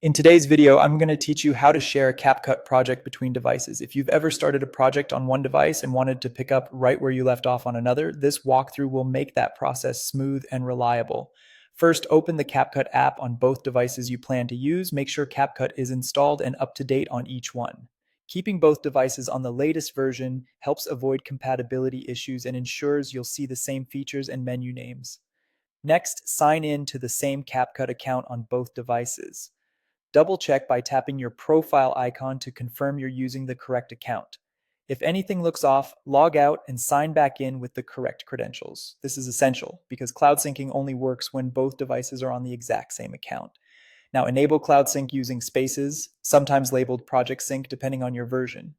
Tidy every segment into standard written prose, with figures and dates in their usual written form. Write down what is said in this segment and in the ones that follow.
In today's video, I'm going to teach you how to share a CapCut project between devices. If you've ever started a project on one device and wanted to pick up right where you left off on another, this walkthrough will make that process smooth and reliable. First, open the CapCut app on both devices you plan to use. Make sure CapCut is installed and up to date on each one. Keeping both devices on the latest version helps avoid compatibility issues and ensures you'll see the same features and menu names. Next, sign in to the same CapCut account on both devices. Double check by tapping your profile icon to confirm you're using the correct account. If anything looks off, log out and sign back in with the correct credentials. This is essential because cloud syncing only works when both devices are on the exact same account. Now, enable Cloud Sync using spaces, sometimes labeled Project Sync depending on your version.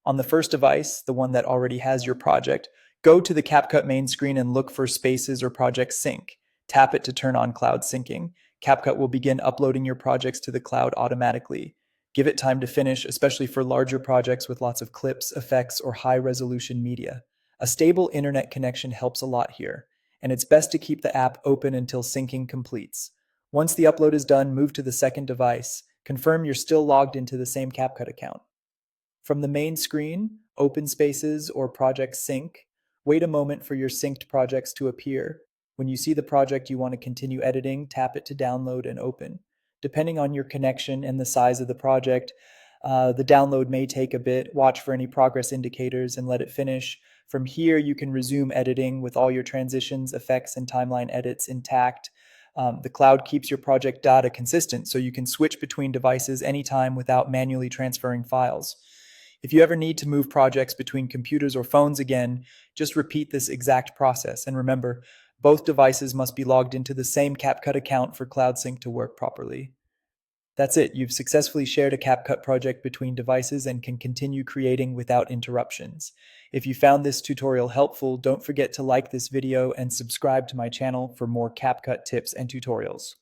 On the first device, the one that already has your project, go to the CapCut main screen and look for Spaces or Project Sync. Tap it to turn on Cloud Syncing. CapCut will begin uploading your projects to the cloud automatically. Give it time to finish, especially for larger projects with lots of clips, effects, or high-resolution media. A stable internet connection helps a lot here, and it's best to keep the app open until syncing completes. Once the upload is done, move to the second device. Confirm you're still logged into the same CapCut account. From the main screen, open Spaces or Project Sync. Wait a moment for your synced projects to appear. When you see the project you want to continue editing, tap it to download and open. Depending on your connection and the size of the project, the download may take a bit. Watch for any progress indicators and let it finish. From here, you can resume editing with all your transitions, effects, and timeline edits intact. The cloud keeps your project data consistent, so you can switch between devices anytime without manually transferring files. If you ever need to move projects between computers or phones again, just repeat this exact process. And remember, both devices must be logged into the same CapCut account for Cloud Sync to work properly. That's it. You've successfully shared a CapCut project between devices and can continue creating without interruptions. If you found this tutorial helpful, don't forget to like this video and subscribe to my channel for more CapCut tips and tutorials.